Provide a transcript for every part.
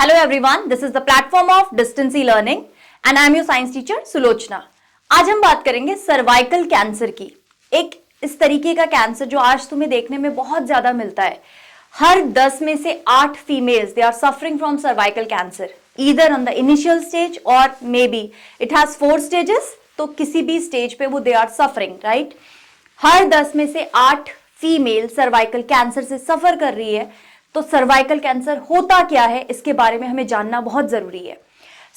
Hello everyone, this is the platform of distance e-learning and I am your science teacher Sulochana. आज हम बात करेंगे cervical cancer की। एक इस तरीके का कैंसर जो आज तुम्हें देखने में बहुत ज्यादा मिलता है। हर 10 में से 8 females they are suffering from cervical cancer, either on the initial stage और may be it has 4 stages, तो किसी भी स्टेज पे वो दे आर सफरिंग, राइट। हर 10 में से 8 फीमेल सर्वाइकल कैंसर से सफर कर रही है। तो सर्वाइकल कैंसर होता क्या है, इसके बारे में हमें जानना बहुत जरूरी है।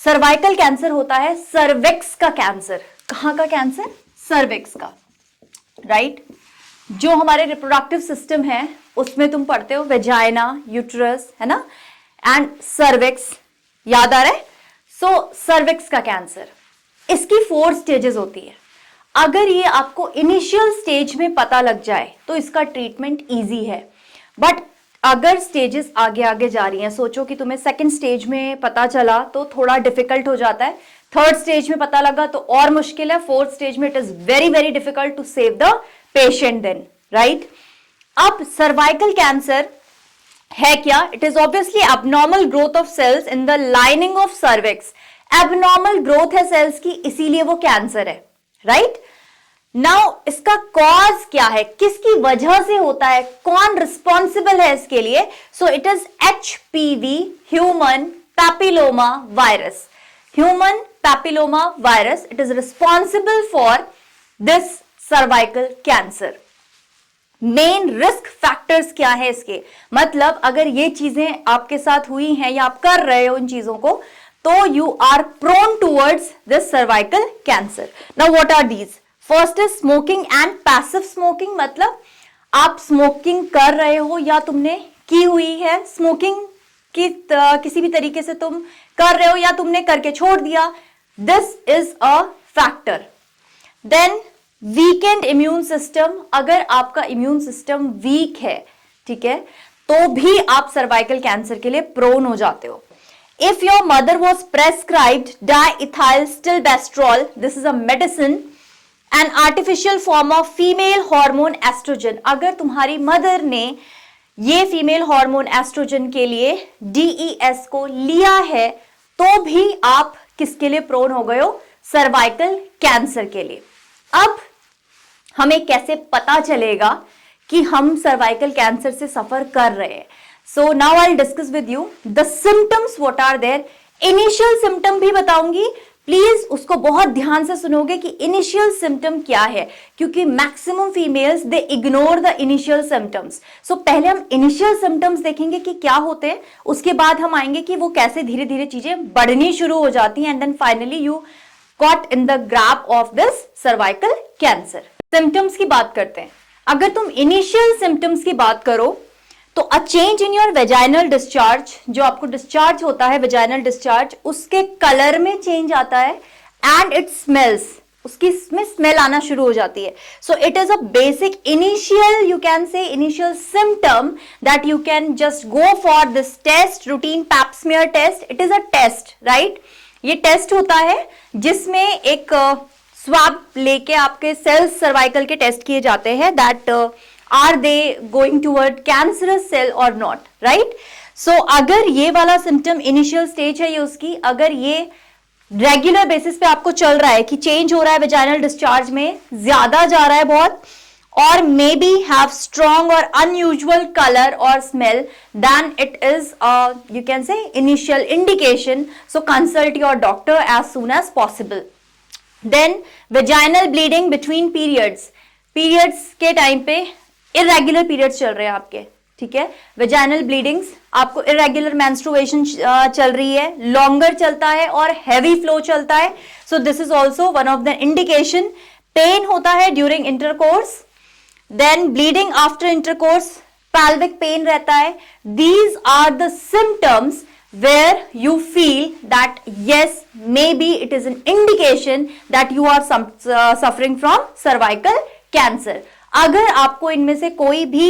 सर्वाइकल कैंसर होता है सर्विक्स का कैंसर। कहां का कैंसर? सर्विक्स का, राइट। जो हमारे रिप्रोडक्टिव सिस्टम है उसमें तुम पढ़ते हो वेजाइना, यूट्रस, है ना, एंड सर्विक्स, याद आ रहा है? सो सर्विक्स का कैंसर, इसकी 4 स्टेजेस होती है। अगर ये आपको इनिशियल स्टेज में पता लग जाए तो इसका ट्रीटमेंट इजी है, बट अगर स्टेजेस आगे आगे जा रही हैं, सोचो कि तुम्हें सेकंड स्टेज में पता चला तो थोड़ा डिफिकल्ट हो जाता है, थर्ड स्टेज में पता लगा तो और मुश्किल है, फोर्थ स्टेज में it is very very difficult to save the patient then, right. अब सर्वाइकल कैंसर है क्या? It is obviously abnormal growth of cells in the lining of cervix. Abnormal growth है सेल्स की, इसीलिए वो कैंसर है, right. Now इसका cause क्या है, किसकी वजह से होता है, कौन रिस्पॉन्सिबल है इसके लिए? सो it is HPV, human papilloma virus. Human papilloma virus, it is responsible for this cervical cancer. Main risk factors क्या है इसके, मतलब अगर ये चीजें आपके साथ हुई हैं या आप कर रहे हो इन चीजों को, तो you are prone towards this cervical cancer. Now what are these? First is smoking and passive smoking, मतलब आप स्मोकिंग कर रहे हो या तुमने की हुई है स्मोकिंग की, किसी भी तरीके से तुम कर रहे हो या तुमने करके छोड़ दिया, this is a factor. Then weakened immune system, अगर आपका इम्यून सिस्टम वीक है, ठीक है, तो भी आप सर्वाइकल कैंसर के लिए प्रोन हो जाते हो। If your mother was prescribed diethyl स्टिलबेस्ट्रॉल, this is a medicine, an artificial form of female hormone oestrogen, अगर तुम्हारी मदर ने ये फीमेल हार्मोन एस्ट्रोजन के लिए DES को लिया है, तो भी आप किसके लिए प्रोन हो गए हो? सर्वाइकल कैंसर के लिए। अब हमें कैसे पता चलेगा कि हम सर्वाइकल कैंसर से सफर कर रहे हैं? So now I will discuss with you the symptoms, what are there. Initial symptom भी बताऊंगी, प्लीज उसको बहुत ध्यान से सुनोगे कि इनिशियल सिम्टम क्या है, क्योंकि maximum females they ignore the initial symptoms. So पहले हम इनिशियल सिम्टम्स देखेंगे कि क्या होते हैं, उसके बाद हम आएंगे कि वो कैसे धीरे धीरे चीजें बढ़नी शुरू हो जाती हैं, and then finally you got in the grip of this cervical cancer. Symptoms की बात करते हैं। अगर तुम इनिशियल सिम्टम्स की बात करो तो a change in your vaginal discharge, जो आपको डिस्चार्ज होता है वेजाइनल डिस्चार्ज, उसके कलर में चेंज आता है, एंड इट स्मेल्स, उसकी स्मेल आना शुरू हो जाती है। So it is a basic initial, you can say initial symptom that you can just go for this test, routine pap smear test. It is a test, right. ये test होता है जिसमें एक स्वाब लेके आपके सेल्स सर्वाइकल के test किए जाते हैं, that are they going toward cancerous cell or not, right? So अगर ये वाला symptom initial stage है ये उसकी, अगर ये रेगुलर बेसिस पे आपको चल रहा है कि चेंज हो रहा है वेजाइनल डिस्चार्ज में, ज्यादा जा रहा है बहुत, और मे बी हैव स्ट्रॉन्ग और अनयूजुअल कलर और smell, then it is you can say initial indication. So consult your doctor as soon as possible. Then vaginal bleeding between periods, periods के टाइम पे इरेगुलर पीरियड्स चल रहे हैं आपके, ठीक है, वेजाइनल ब्लीडिंग्स, आपको इरेगुलर मेंस्ट्रुएशन चल रही है, लॉन्गर चलता है और हैवी फ्लो चलता है, so this is also one of the indication. Pain होता है during intercourse, then bleeding after intercourse, pelvic pain रहता है। These are the symptoms where you feel that yes, maybe it is an indication that you are suffering from cervical cancer. अगर आपको इनमें से कोई भी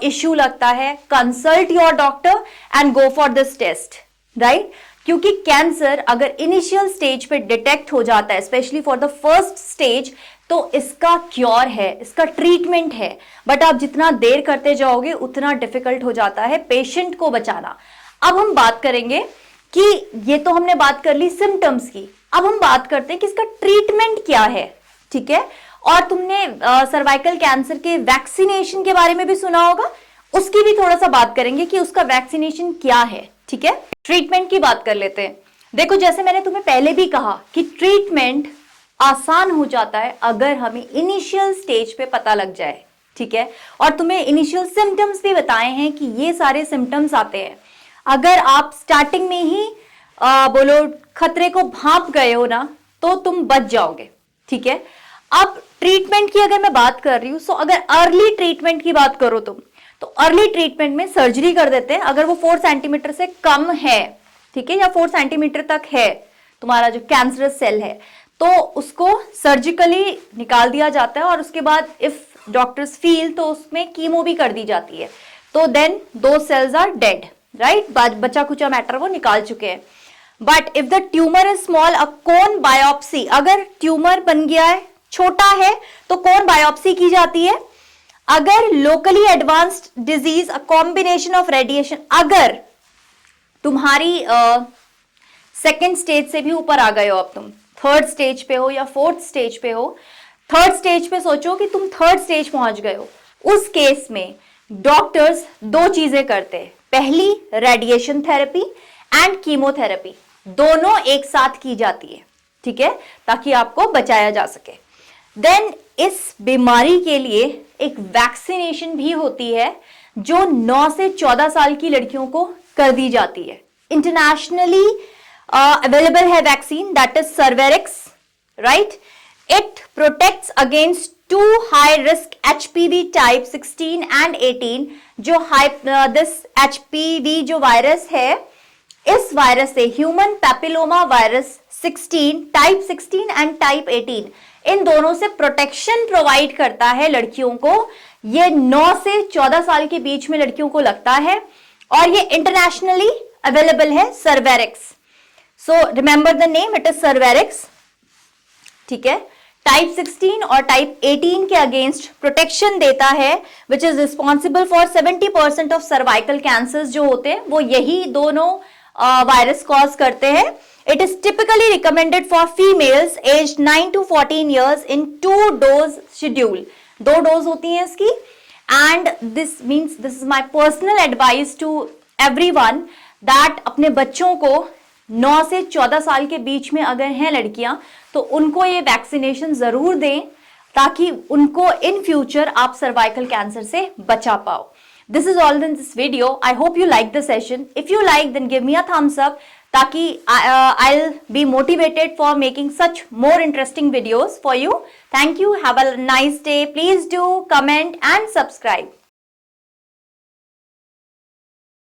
इश्यू लगता है, consult your doctor and go for this test, right. क्योंकि cancer अगर इनिशियल स्टेज पे डिटेक्ट हो जाता है, specially for the first stage, तो इसका क्योर है, इसका ट्रीटमेंट है, बट आप जितना देर करते जाओगे उतना डिफिकल्ट हो जाता है पेशेंट को बचाना। अब हम बात करेंगे कि ये तो हमने बात कर ली सिम्टम्स की, अब हम बात करते हैं कि इसका ट्रीटमेंट क्या है, ठीक है। और तुमने सर्वाइकल कैंसर के वैक्सीनेशन के बारे में भी सुना होगा, उसकी भी थोड़ा सा बात करेंगे कि उसका वैक्सीनेशन क्या है, ठीक है। ट्रीटमेंट की बात कर लेते हैं। देखो, जैसे मैंने तुम्हें पहले भी कहा कि ट्रीटमेंट आसान हो जाता है अगर हमें इनिशियल स्टेज पे पता लग जाए, ठीक है। और तुम्हें इनिशियल सिम्टम्स भी बताए हैं कि ये सारे सिम्टम्स आते हैं। अगर आप स्टार्टिंग में ही बोलो खतरे को भांप गए हो ना, तो तुम बच जाओगे, ठीक है। अब ट्रीटमेंट की अगर मैं बात कर रही हूं, सो अगर अर्ली ट्रीटमेंट की बात करो तुम, तो अर्ली ट्रीटमेंट में सर्जरी कर देते हैं। अगर वो 4 सेंटीमीटर से कम है, ठीक है, या 4 सेंटीमीटर तक है तुम्हारा जो कैंसरस सेल है, तो उसको सर्जिकली निकाल दिया जाता है। और उसके बाद इफ डॉक्टर्स फील तो उसमें कीमो भी कर दी जाती है। तो देन दो सेल्स आर डेड, राइट, बचा कुचा मैटर वो निकाल चुके हैं। But if the tumour is small, a cone biopsy, अगर ट्यूमर बन गया है, छोटा है, तो कोन बायोप्सी की जाती है। अगर locally advanced disease, a combination of radiation, अगर तुम्हारी सेकेंड स्टेज से भी ऊपर आ गए हो, अब तुम थर्ड स्टेज पे हो या फोर्थ स्टेज पे हो, थर्ड स्टेज पे सोचो कि तुम थर्ड स्टेज पहुंच गए हो, उस केस में डॉक्टर्स दो चीजें करते हैं। पहली, रेडिएशन थेरेपी एंड कीमोथेरेपी, दोनों एक साथ की जाती है, ठीक है, ताकि आपको बचाया जा सके। देन इस बीमारी के लिए एक वैक्सीनेशन भी होती है जो 9 से 14 साल की लड़कियों को कर दी जाती है। इंटरनेशनली अवेलेबल है vaccine, that is Cervarix, right. It protects against 2 high risk HPV type 16 and 18। जो दिस HPV जो वायरस है, इस वायरस से human papilloma virus 16 type 16 and type 18, इन दोनों से प्रोटेक्शन प्रोवाइड करता है लड़कियों को। ये 9 से 14 साल के बीच में लड़कियों को लगता है और ये इंटरनेशनली अवेलेबल है, Cervarix. So remember the name, it is Cervarix, ठीक है। टाइप 16 और टाइप 18 के अगेंस्ट प्रोटेक्शन देता है, which is responsible for 70% of cervical cancers जो होते हैं, वो यही दोनों वायरस कॉज करते हैं। It is typically recommended for females age 9 to 14 years in 2 dose schedule, 2 dose होती हैं इसकी। And this means, this is my personal advice to everyone that अपने बच्चों को 9 से 14 साल के बीच में अगर हैं लड़कियां, तो उनको ये वैक्सीनेशन जरूर दें, ताकि उनको इन फ्यूचर आप सर्वाइकल कैंसर से बचा पाओ। This is all in this video. I hope you like the session. If you like, then give me a thumbs up, ताकि I'll be motivated for making such more interesting videos for you. Thank you. Have a nice day. Please do comment and subscribe.